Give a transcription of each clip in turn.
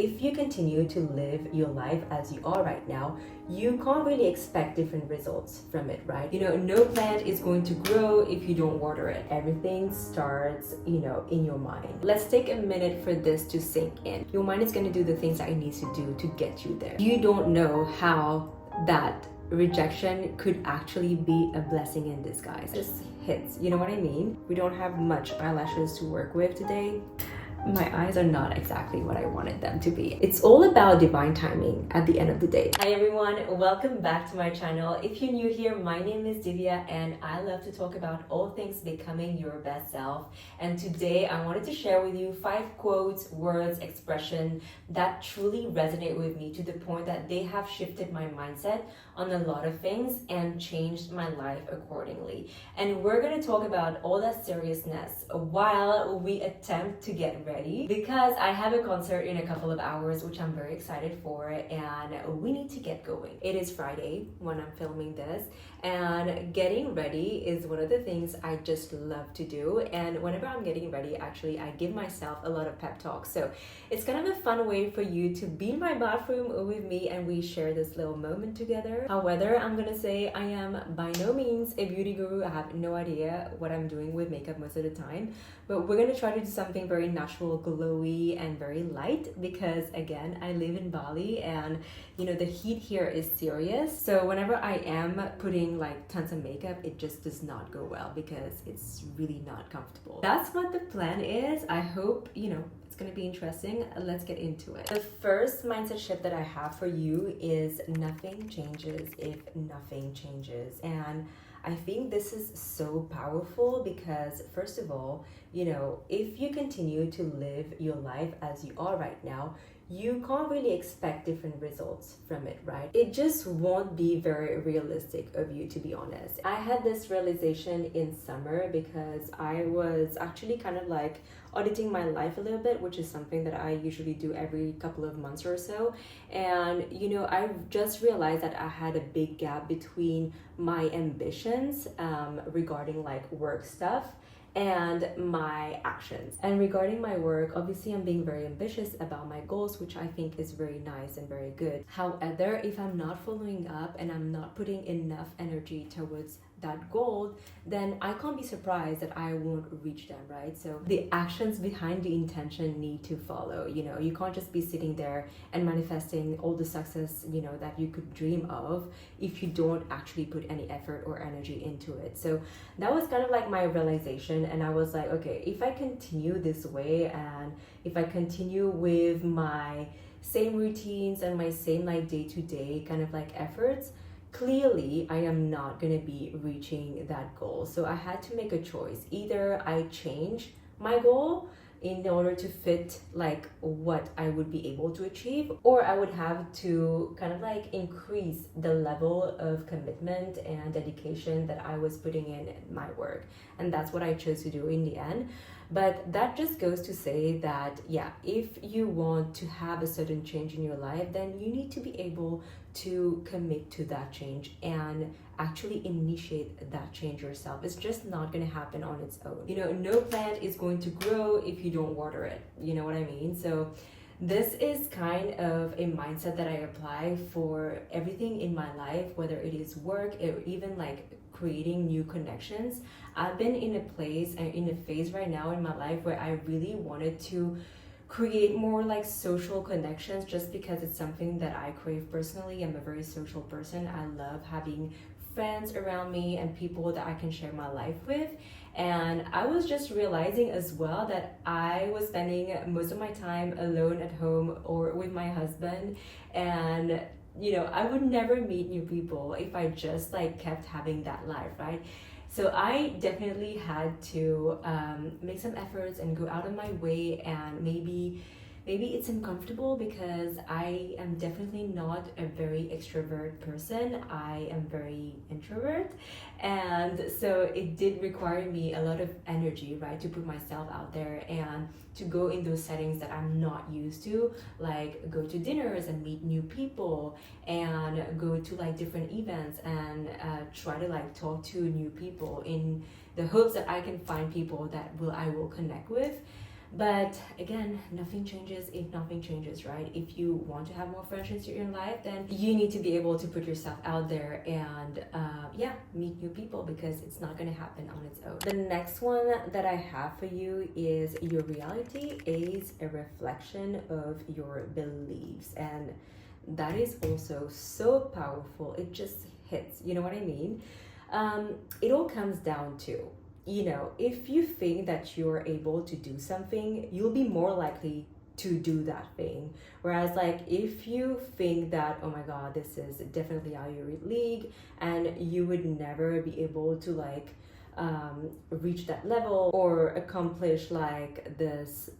If you continue to live your life as you are right now, you can't really expect different results from it, right? No plant is going to grow if you don't water it. Everything starts, in your mind. Let's take a minute for this to sink in. Your mind is going to do the things that it needs to do to get you there. You don't know how that rejection could actually be a blessing in disguise. Just hits, you know what I mean? We don't have much eyelashes to work with today. My eyes are not exactly what I wanted them to be. It's all about divine timing at the end of the day. Hi everyone, welcome back to my channel. If you're new here, my name is Divya and I love to talk about all things becoming your best self. And today I wanted to share with you 5 quotes, words, expression that truly resonate with me to the point that they have shifted my mindset on a lot of things and changed my life accordingly. And we're going to talk about all that seriousness while we attempt to get ready, because I have a concert in a couple of hours which I'm very excited for and we need to get going. It is Friday when I'm filming this, and getting ready is one of the things I just love to do. And whenever I'm getting ready, actually I give myself a lot of pep talks. So it's kind of a fun way for you to be in my bathroom with me and we share this little moment together. However, I'm gonna say I am by no means a beauty guru. I have no idea what I'm doing with makeup most of the time, but we're gonna try to do something very natural, glowy, and very light, because again, I live in Bali and the heat here is serious. So whenever I am putting like tons of makeup, it just does not go well because it's really not comfortable. That's what the plan is. I hope it's gonna be interesting. Let's get into it. The first mindset shift that I have for you is nothing changes if nothing changes. And I think this is so powerful because, first of all, if you continue to live your life as you are right now, you can't really expect different results from it, right? It just won't be very realistic of you, to be honest. I had this realization in summer because I was actually kind of like auditing my life a little bit, which is something that I usually do every couple of months or so. And I just realized that I had a big gap between my ambitions regarding like work stuff and my actions. And regarding my work, obviously I'm being very ambitious about my goals, which I think is very nice and very good. However, if I'm not following up and I'm not putting enough energy towards that goal, then I can't be surprised that I won't reach them, right? So the actions behind the intention need to follow. You can't just be sitting there and manifesting all the success that you could dream of if you don't actually put any effort or energy into it. So that was kind of like my realization, and I was like, okay, if I continue this way and if I continue with my same routines and my same like day-to-day kind of like efforts, clearly I am not going to be reaching that goal. So I had to make a choice. Either I change my goal in order to fit like what I would be able to achieve, or I would have to kind of like increase the level of commitment and dedication that I was putting in my work. And that's what I chose to do in the end. But that just goes to say that, yeah, if you want to have a certain change in your life, then you need to be able to commit to that change and actually initiate that change yourself. It's just not going to happen on its own. No plant is going to grow if you don't water it. You know what I mean? So this is kind of a mindset that I apply for everything in my life, whether it is work or even like creating new connections. I've been in a place and in a phase right now in my life where I really wanted to create more like social connections, just because it's something that I crave personally. I'm a very social person. I love having friends around me and people that I can share my life with. And I was just realizing as well that I was spending most of my time alone at home or with my husband, and I would never meet new people if I just like kept having that life, right? So I definitely had to make some efforts and go out of my way, and maybe it's uncomfortable because I am definitely not a very extrovert person. I am very introvert, and so it did require me a lot of energy, right, to put myself out there and to go in those settings that I'm not used to, like go to dinners and meet new people and go to like different events and try to like talk to new people in the hopes that I can find people that I will connect with. But again, nothing changes if nothing changes, right? If you want to have more friendships in your life, then you need to be able to put yourself out there and yeah, meet new people, because it's not going to happen on its own. The next one that I have for you is your reality is a reflection of your beliefs. And that is also so powerful. It just hits, you know what I mean? It all comes down to, if you think that you're able to do something, you'll be more likely to do that thing. Whereas, like, if you think that, oh my god, this is definitely out of your league and you would never be able to, like, reach that level or accomplish like this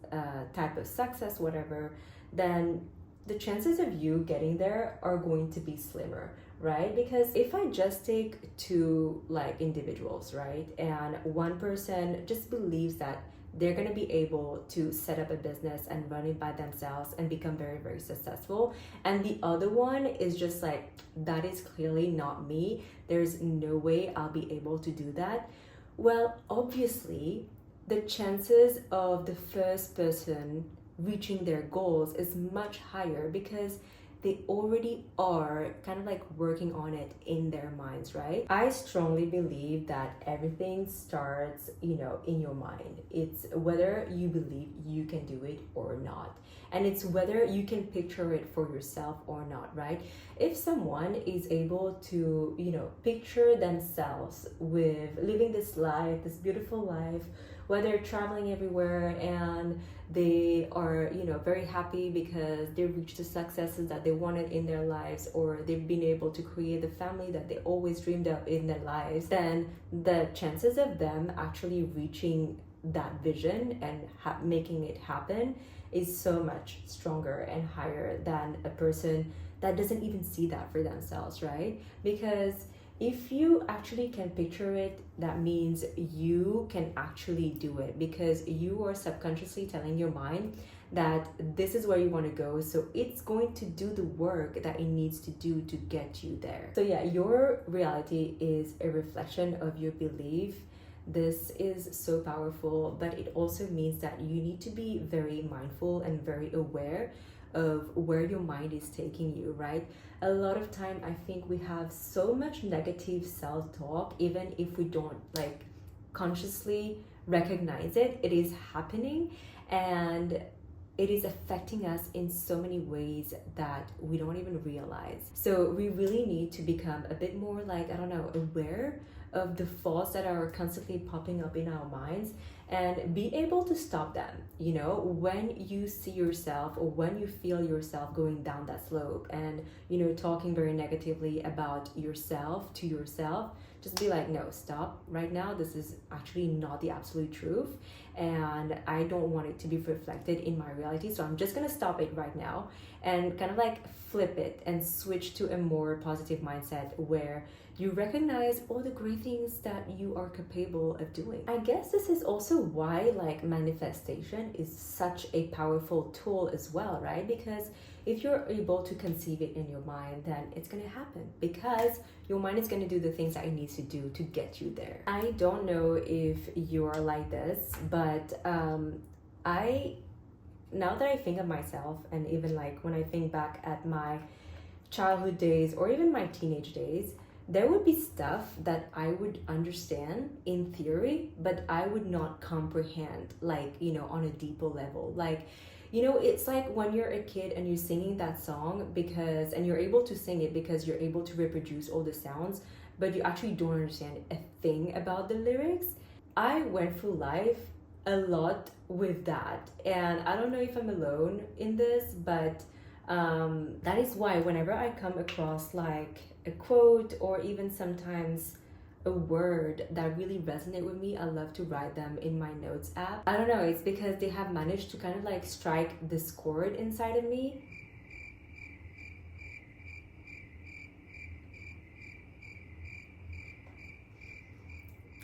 type of success, whatever, then the chances of you getting there are going to be slimmer, right? Because if I just take two like individuals, right, and one person just believes that they're going to be able to set up a business and run it by themselves and become very, very successful, and the other one is just like, that is clearly not me, there's no way I'll be able to do that. Well, obviously the chances of the first person reaching their goals is much higher, because they already are kind of like working on it in their minds, right? I strongly believe that everything starts, in your mind. It's whether you believe you can do it or not. And it's whether you can picture it for yourself or not, right? If someone is able to, picture themselves with living this life, this beautiful life, where they're traveling everywhere and they are, very happy because they reached the successes that they wanted in their lives, or they've been able to create the family that they always dreamed of in their lives, then the chances of them actually reaching that vision and making it happen is so much stronger and higher than a person that doesn't even see that for themselves, right? Because if you actually can picture it, that means you can actually do it, because you are subconsciously telling your mind that this is where you want to go, so it's going to do the work that it needs to do to get you there. So yeah, your reality is a reflection of your belief. This is so powerful, but it also means that you need to be very mindful and very aware of where your mind is taking you, right? A lot of time I think we have so much negative self-talk, even if we don't like consciously recognize it, it is happening, and it is affecting us in so many ways that we don't even realize. So we really need to become a bit more like, I don't know, aware of the thoughts that are constantly popping up in our minds, and be able to stop them. When you see yourself or when you feel yourself going down that slope and talking very negatively about yourself to yourself, just be like, no, stop right now, this is actually not the absolute truth, and I don't want it to be reflected in my reality, so I'm just gonna stop it right now and kind of like flip it and switch to a more positive mindset where you recognize all the great things that you are capable of doing. I guess this is also why like manifestation is such a powerful tool as well, right? Because if you're able to conceive it in your mind, then it's going to happen, because your mind is going to do the things that it needs to do to get you there. I don't know if you're like this, but now that I think of myself, and even like when I think back at my childhood days or even my teenage days, there would be stuff that I would understand in theory, but I would not comprehend, like, on a deeper level. Like, it's like when you're a kid and you're singing that song and you're able to sing it because you're able to reproduce all the sounds, but you actually don't understand a thing about the lyrics. I went through life a lot with that, and I don't know if I'm alone in this, but that is why whenever I come across like a quote or even sometimes a word that really resonate with me, I love to write them in my notes app. I don't know, it's because they have managed to kind of like strike this chord inside of me.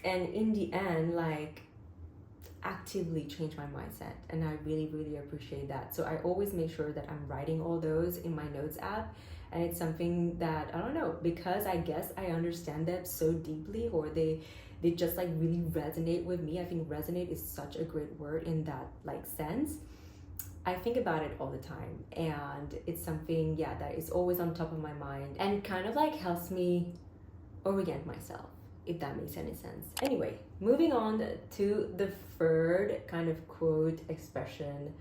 And in the end, like, actively change my mindset, and I really, really appreciate that. So I always make sure that I'm writing all those in my notes app, and it's something that, I don't know, because I guess I understand them so deeply, or they they just like really resonate with me. I think resonate is such a great word in that like sense. I think about it all the time, and it's something, yeah, that is always on top of my mind and kind of like helps me orient myself, if that makes any sense. Anyway, moving on to the third kind of quote, expression,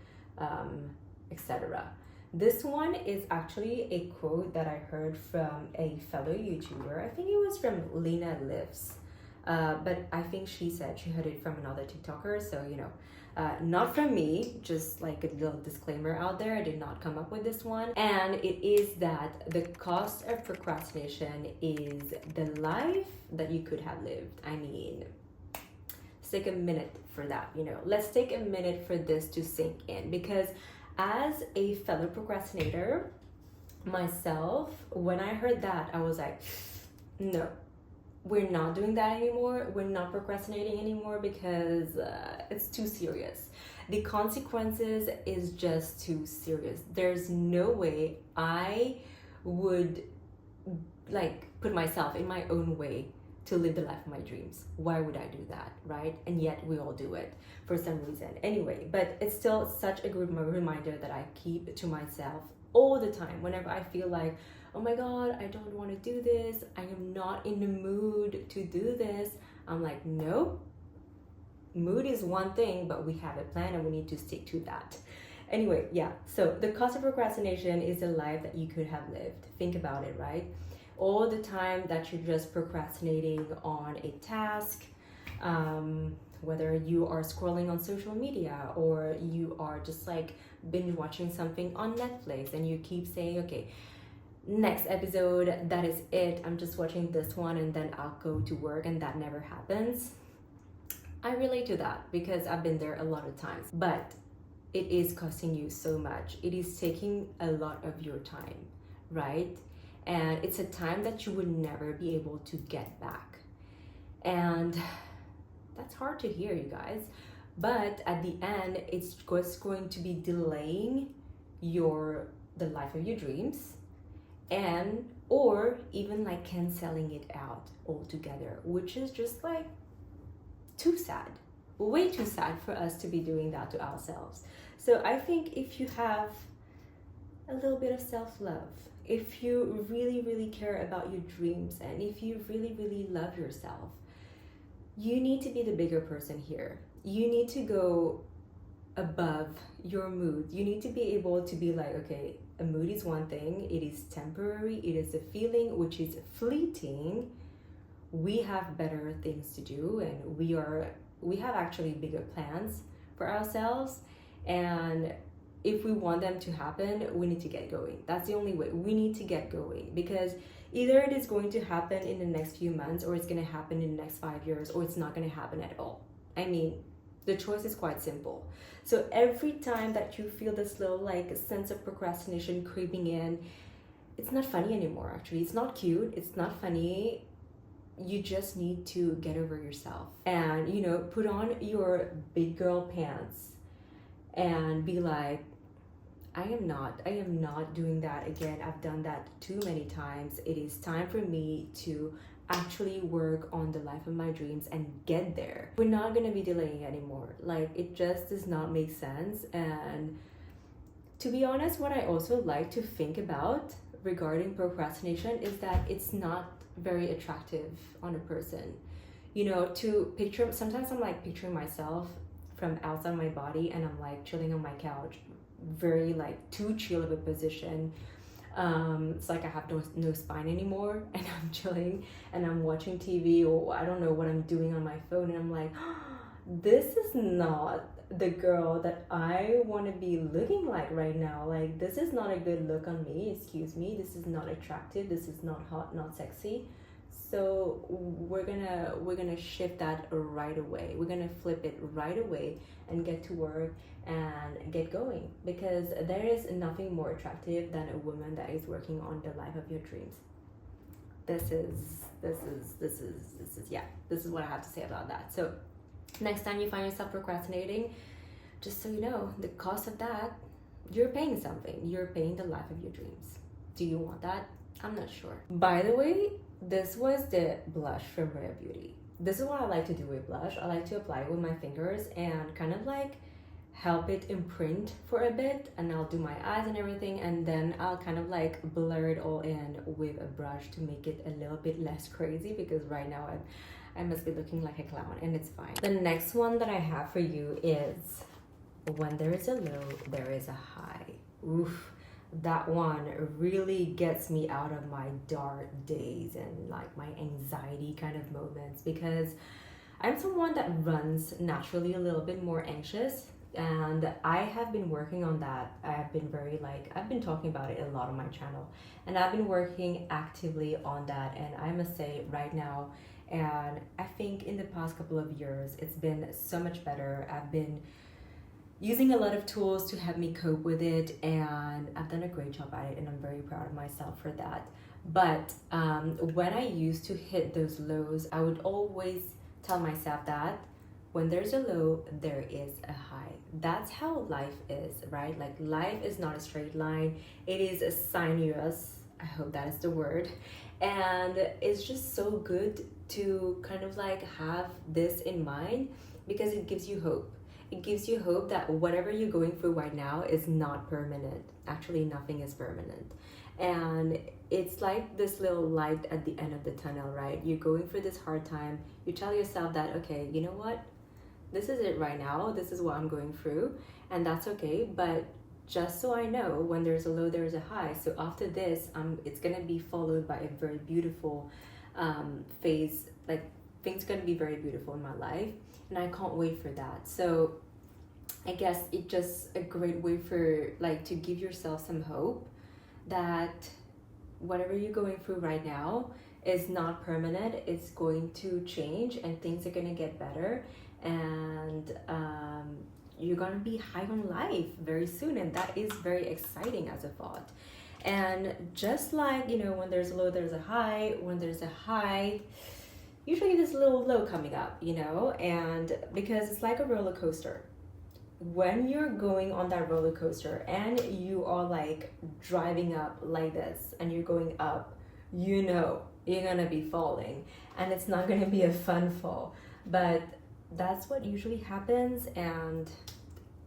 etc. This one is actually a quote that I heard from a fellow YouTuber. I think it was from Lena Lives. But I think she said she heard it from another TikToker, so not from me, just like a little disclaimer out there. I did not come up with this one. And it is that the cost of procrastination is the life that you could have lived. I mean, let's take a minute for that, let's take a minute for this to sink in, because as a fellow procrastinator myself, when I heard that, I was like, no, we're not doing that anymore. We're not procrastinating anymore, because it's too serious. The consequences is just too serious. There's no way I would like put myself in my own way to live the life of my dreams. Why would I do that, right? And yet we all do it for some reason. Anyway, but it's still such a good reminder that I keep to myself all the time whenever I feel like, oh my God, I don't want to do this. I am not in the mood to do this. I'm like, no, mood is one thing, but we have a plan and we need to stick to that. Anyway, yeah, so the cost of procrastination is the life that you could have lived. Think about it, right? All the time that you're just procrastinating on a task, whether you are scrolling on social media or you are just like binge watching something on Netflix and you keep saying, okay, next episode, that is it, I'm just watching this one and then I'll go to work, and that never happens. I relate to that because I've been there a lot of times, but it is costing you so much. It is taking a lot of your time, right? And it's a time that you would never be able to get back. And that's hard to hear, you guys. But at the end, it's just going to be delaying the life of your dreams, and or even like canceling it out altogether, which is just like too sad. Way too sad for us to be doing that to ourselves. So I think if you have a little bit of self-love, if you really, really care about your dreams, and if you really, really love yourself, you need to be the bigger person here. You need to go above your mood. You need to be able to be like, okay, a mood is one thing. It is temporary. It is a feeling which is fleeting. We have better things to do, and we have actually bigger plans for ourselves. And if we want them to happen, we need to get going. That's the only way. We need to get going, because either it is going to happen in the next few months, or it's going to happen in the next 5 years, or it's not going to happen at all. I mean, the choice is quite simple. So every time that you feel this little like sense of procrastination creeping in, it's not funny anymore. Actually, it's not cute. It's not funny. You just need to get over yourself and, put on your big girl pants and be like, I am not doing that again. I've done that too many times. It is time for me to actually work on the life of my dreams and get there. We're not going to be delaying anymore. Like, it just does not make sense. And to be honest, what I also like to think about regarding procrastination is that it's not very attractive on a person. To picture, sometimes I'm like picturing myself from outside my body, and I'm like chilling on my couch, very like too chill of a position. It's like I have no spine anymore, and I'm chilling and I'm watching TV, or I don't know what I'm doing on my phone, and I'm like, this is not the girl that I want to be looking like right now. Like, this is not a good look on me, excuse me. This is not attractive. This is not hot, not sexy. So we're gonna shift that right away. We're gonna flip it right away and get to work and get going, because there is nothing more attractive than a woman that is working on the life of your dreams. This is what I have to say about that. So next time you find yourself procrastinating, just so you know, the cost of that, you're paying something. You're paying the life of your dreams. Do you want that? I'm not sure. By the way, this was the blush from Rare Beauty. this is what I like to do with blush. I like to apply it with my fingers and kind of like help it imprint for a bit, and I'll do my eyes and everything, and then I'll kind of like blur it all in with a brush to make it a little bit less crazy, because right now I must be looking like a clown, and it's fine. The next one that I have for you is when there is a low, there is a high. Oof, that one really gets me out of my dark days and like my anxiety kind of moments, because I'm someone that runs naturally a little bit more anxious, and I have been working on that. I've been talking about it a lot on my channel, and I've been working actively on that, and I must say right now, and I think in the past couple of years it's been so much better. I've been using a lot of tools to help me cope with it, and I've done a great job at it, and I'm very proud of myself for that. But when I used to hit those lows, I would always tell myself that when there's a low, there is a high. That's how life is, right? Like, life is not a straight line. It is a sinuous, I hope that is the word. And it's just so good to kind of like have this in mind, because it gives you hope. It gives you hope that whatever you're going through right now is not permanent. Actually, nothing is permanent. And it's like this little light at the end of the tunnel, right? You're going through this hard time. You tell yourself that, okay, you know what? This is it right now. This is what I'm going through, and that's okay. But just so I know, when there's a low, there's a high. So after this, it's gonna be followed by a very beautiful phase. Like, things gonna be very beautiful in my life, and I can't wait for that. So I guess it's just a great way for like to give yourself some hope that whatever you're going through right now is not permanent. It's going to change, and things are gonna get better, and you're gonna be high on life very soon, and that is very exciting as a thought. And just like, you know, when there's a low, there's a high. When there's a high, usually there's a little low coming up, you know, and because it's like a roller coaster. When you're going on that roller coaster and you are like driving up like this and you're going up, you know you're gonna be falling, and it's not gonna be a fun fall. But that's what usually happens, and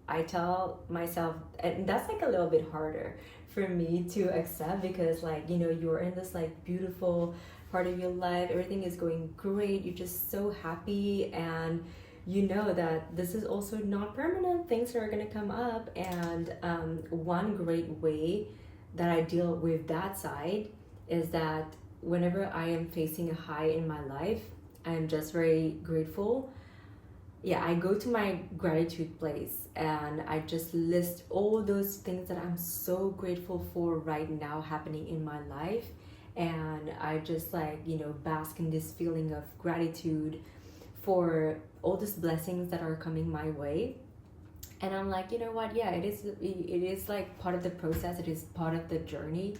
I tell myself, and that's like a little bit harder for me to accept, because like, you know, you're in this like beautiful part of your life, everything is going great, you're just so happy, and you know that this is also not permanent, things are gonna come up. And one great way that I deal with that side is that whenever I am facing a high in my life, I'm just very grateful. Yeah, I go to my gratitude place and I just list all those things that I'm so grateful for right now happening in my life, and I just like, you know, bask in this feeling of gratitude for all these blessings that are coming my way. And I'm like, you know what, yeah, it is like part of the process, it is part of the journey.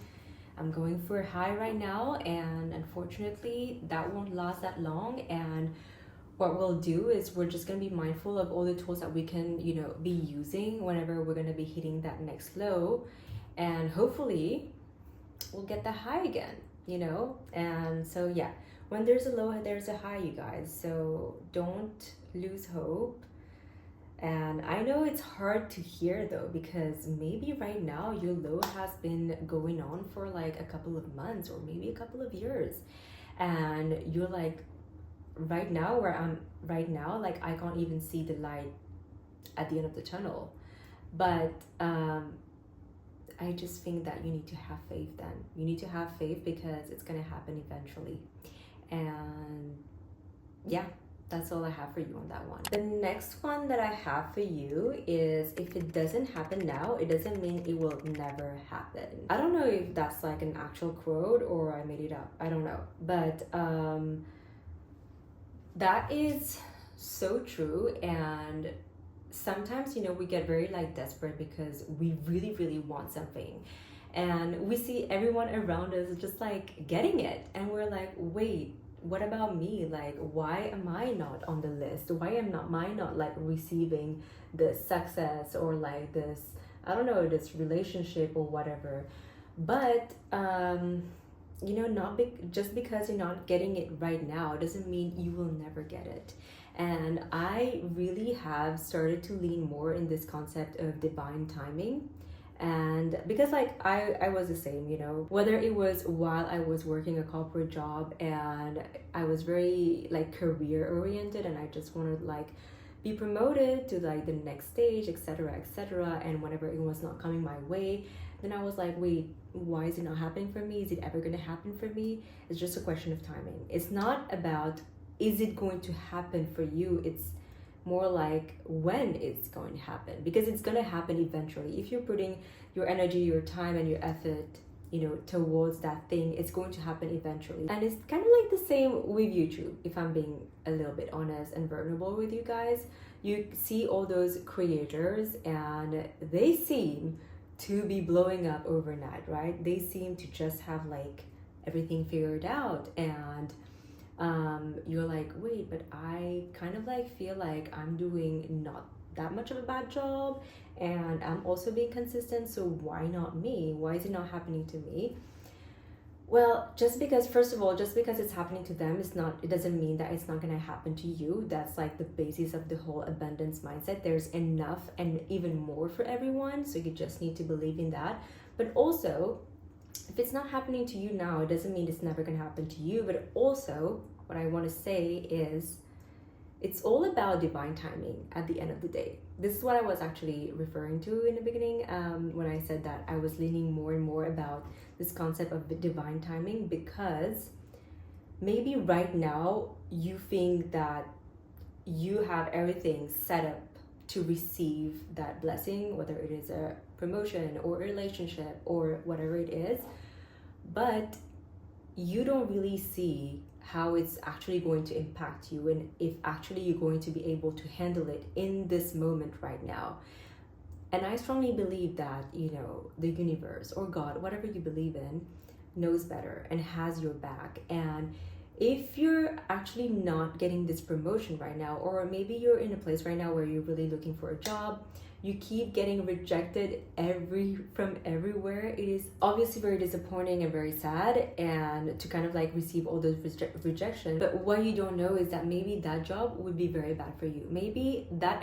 I'm going for a high right now, and unfortunately that won't last that long. And what we'll do is we're just going to be mindful of all the tools that we can, you know, be using whenever we're going to be hitting that next low, and hopefully we'll get the high again, you know. And so yeah, when there's a low, there's a high, you guys. So don't lose hope. And I know it's hard to hear though, because maybe right now your low has been going on for like a couple of months or maybe a couple of years, and you're like, right now where I'm right now, like I can't even see the light at the end of the tunnel. But I just think that you need to have faith then. You need to have faith, because it's gonna happen eventually. And yeah, that's all I have for you on that one. The next one that I have for you is, if it doesn't happen now, it doesn't mean it will never happen. I don't know if that's like an actual quote or I made it up. I don't know. But that is so true. And sometimes, you know, we get very like desperate because we really, really want something. And we see everyone around us just like getting it. And we're like, wait, what about me? Like, why am I not on the list? Why am I not like receiving this success or like this, I don't know, this relationship or whatever? But just because you're not getting it right now doesn't mean you will never get it. And I really have started to lean more in this concept of divine timing. And because like I was the same, whether it was while I was working a corporate job and I was very like career oriented and I just wanted like be promoted to like the next stage, etc., etc., and whenever it was not coming my way, then I was like, wait, why is it not happening for me? Is it ever going to happen for me? It's just a question of timing. It's not about is it going to happen for you, it's more like when it's going to happen, because it's going to happen eventually. If you're putting your energy, your time, and your effort towards that thing, it's going to happen eventually. And it's kind of like the same with YouTube. If I'm being a little bit honest and vulnerable with you guys, you see all those creators and they seem to be blowing up overnight, right? They seem to just have like everything figured out, and you're like, wait, but I kind of like feel like I'm doing not that much of a bad job, and I'm also being consistent, so why not me? Why is it not happening to me? Well, first of all, just because it's happening to them, it doesn't mean that it's not going to happen to you. That's like the basis of the whole abundance mindset. There's enough and even more for everyone, so you just need to believe in that. But also, if it's not happening to you now, it doesn't mean it's never going to happen to you. But also, what I want to say is it's all about divine timing at the end of the day. This is what I was actually referring to in the beginning when I said that I was leaning more and more about this concept of divine timing, because maybe right now you think that you have everything set up to receive that blessing, whether it is a promotion or a relationship or whatever it is, but you don't really see how it's actually going to impact you, and if actually you're going to be able to handle it in this moment right now. And I strongly believe that, the universe or God, whatever you believe in, knows better and has your back. And if you're actually not getting this promotion right now, or maybe you're in a place right now where you're really looking for a job, you keep getting rejected from everywhere, it is obviously very disappointing and very sad, and to kind of like receive all those rejection. But what you don't know is that maybe that job would be very bad for you. Maybe that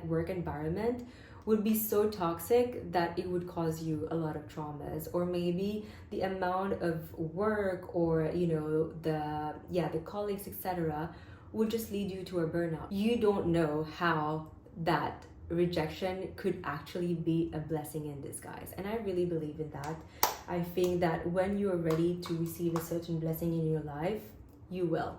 work environment would be so toxic that it would cause you a lot of traumas, or maybe the amount of work or the colleagues, etc., would just lead you to a burnout. You don't know how that rejection could actually be a blessing in disguise, and I really believe in that. I think that when you're ready to receive a certain blessing in your life, you will,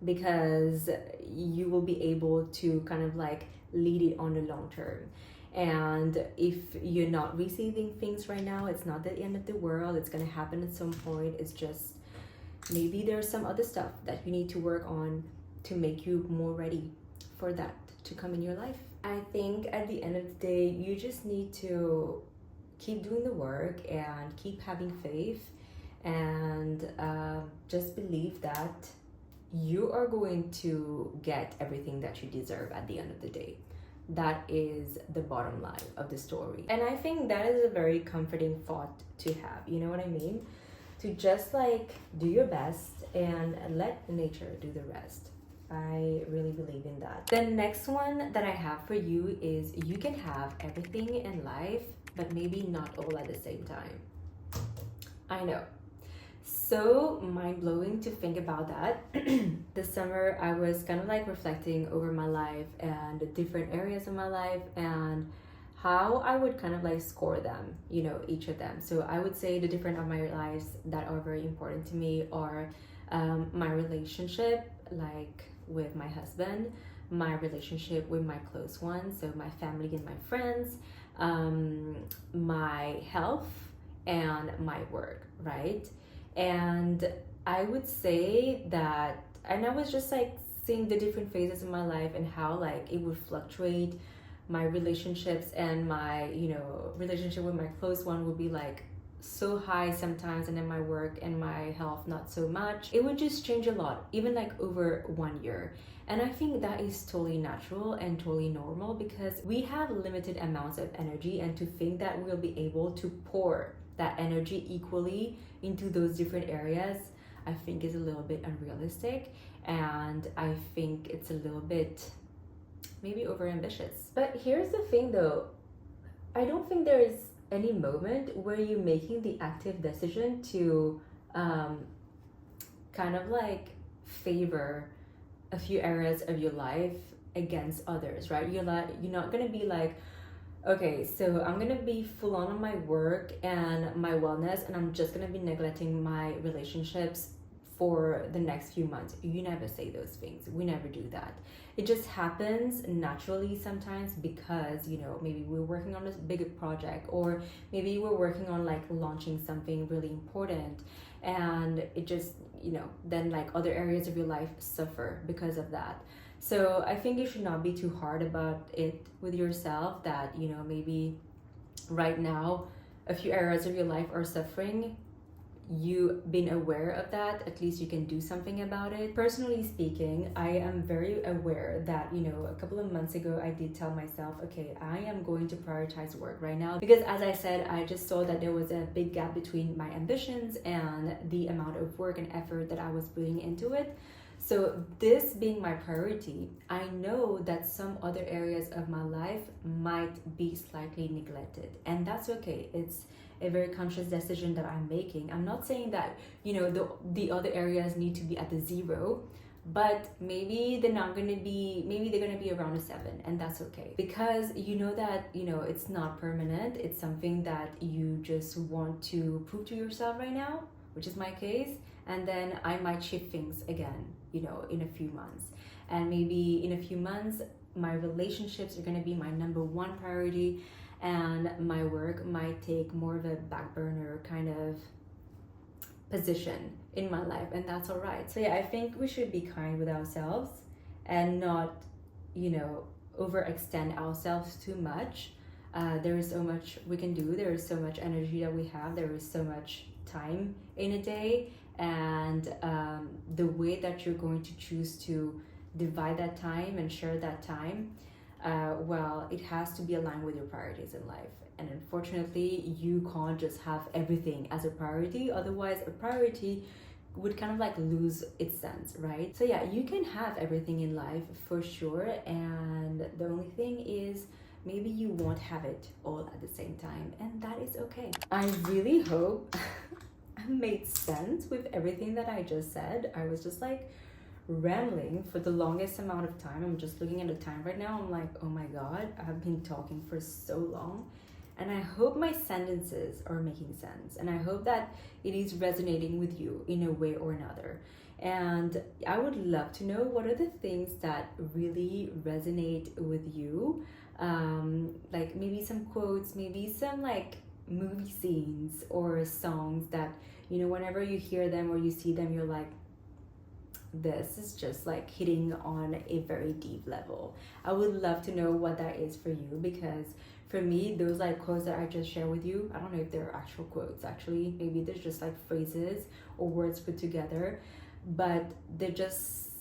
because you will be able to kind of like lead it on the long term. And if you're not receiving things right now, it's not the end of the world. It's going to happen at some point. It's just maybe there's some other stuff that you need to work on to make you more ready for that to come in your life. I think at the end of the day, you just need to keep doing the work and keep having faith, and just believe that you are going to get everything that you deserve at the end of the day. That is the bottom line of the story. And I think that is a very comforting thought to have, you know what I mean? To just like do your best and let nature do the rest. I really believe in that. The next one that I have for you is you can have everything in life, but maybe not all at the same time. I know. So mind-blowing to think about that. This summer I was kind of like reflecting over my life and the different areas of my life and how I would kind of like score them, each of them. So I would say the different of my lives that are very important to me are my relationship, like with my husband, my relationship with my close ones, so my family and my friends, my health, and my work, right? And I would say that, and I was just like seeing the different phases of my life and how like it would fluctuate. My relationships and my relationship with my close one would be like so high sometimes, and then my work and my health not so much. It would just change a lot, even like over 1 year. And I think that is totally natural and totally normal, because we have limited amounts of energy, and to think that we'll be able to pour that energy equally into those different areas, I think is a little bit unrealistic, and I think it's a little bit maybe over ambitious. But here's the thing though, I don't think there is any moment where you're making the active decision to kind of like favor a few areas of your life against others, right? You're not gonna be like, okay, so I'm gonna be full on my work and my wellness, and I'm just gonna be neglecting my relationships for the next few months. You never say those things. We never do that. It just happens naturally sometimes because, you know, maybe we're working on this bigger project, or maybe we're working on like launching something really important, and it just, you know, then like other areas of your life suffer because of that. So I think you should not be too hard about it with yourself, that, you know, maybe right now a few areas of your life are suffering. You being aware of that, at least you can do something about it. Personally speaking, I am very aware that, you know, a couple of months ago I did tell myself, okay, I am going to prioritize work right now, because as I said, I just saw that there was a big gap between my ambitions and the amount of work and effort that I was putting into it. So this being my priority, I know that some other areas of my life might be slightly neglected, and that's okay. It's a very conscious decision that I'm making. I'm not saying that, you know, the other areas need to be at the 0, but maybe they're not going to be, maybe they're going to be around a 7, and that's okay, because you know that, you know, it's not permanent. It's something that you just want to prove to yourself right now, which is my case, and then I might shift things again, you know, in a few months. And maybe in a few months my relationships are going to be my number 1 priority, and my work might take more of a back burner kind of position in my life, and that's all right. So yeah, I think we should be kind with ourselves and not, you know, overextend ourselves too much. There is so much we can do. There is so much energy that we have. There is so much time in a day, and the way that you're going to choose to divide that time and share that time, well, it has to be aligned with your priorities in life. And unfortunately, you can't just have everything as a priority. Otherwise, a priority would kind of like lose its sense, right? So yeah, you can have everything in life for sure. And the only thing is, maybe you won't have it all at the same time, and that is okay. I really hope I made sense with everything that I just said. I was just like rambling for the longest amount of time. I'm just looking at the time right now. I'm like, oh my god, I've been talking for so long, and I hope my sentences are making sense, and I hope that it is resonating with you in a way or another. And I would love to know, what are the things that really resonate with you, like maybe some quotes, maybe some like movie scenes or songs that, you know, whenever you hear them or you see them, you're like, this is just like hitting on a very deep level. I would love to know what that is for you, because for me, those like quotes that I just shared with you, I don't know if they're actual quotes actually, maybe they're just like phrases or words put together, but they just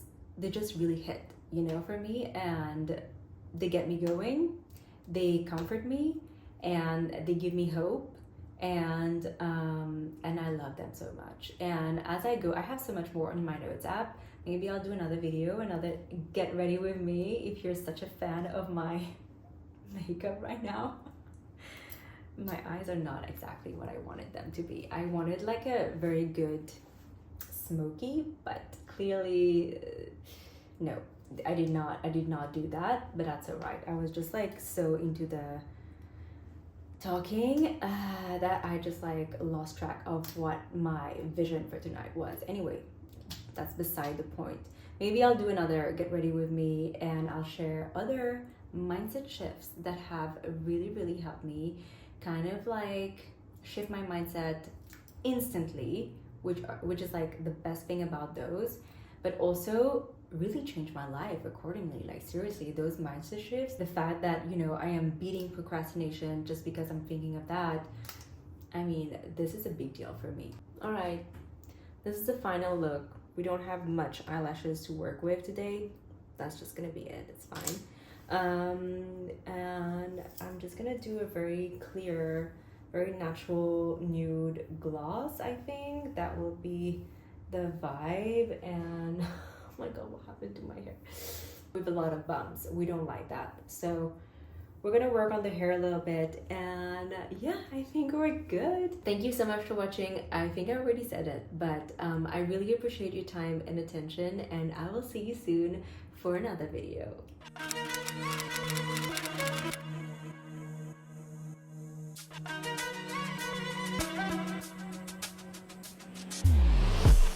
really hit, you know, for me, and they get me going, they comfort me, and they give me hope, and I love them so much. And as I go, I have so much more on my notes app. Maybe I'll do another video, another get ready with me, if you're such a fan of my makeup right now. My eyes are not exactly what I wanted them to be. I wanted like a very good smoky, but clearly no, I did not do that, but that's all right. I was just like so into the talking that I just like lost track of what my vision for tonight was. Anyway, that's beside the point. Maybe I'll do another get ready with me, and I'll share other mindset shifts that have really helped me kind of like shift my mindset instantly, which is like the best thing about those, but also really changed my life accordingly. Like seriously, those mindset shifts, the fact that, you know, I am beating procrastination just because I'm thinking of that, I mean, this is a big deal for me. All right, this is the final look. We don't have much eyelashes to work with today. That's just gonna be it. It's fine. And I'm just gonna do a very clear very natural nude gloss. I think that will be the vibe. And oh my god, what happened to my hair? With a lot of bumps, we don't like that. So we're gonna work on the hair a little bit, and yeah, I think we're good. Thank you so much for watching. I think I already said it, but I really appreciate your time and attention, and I will see you soon for another video.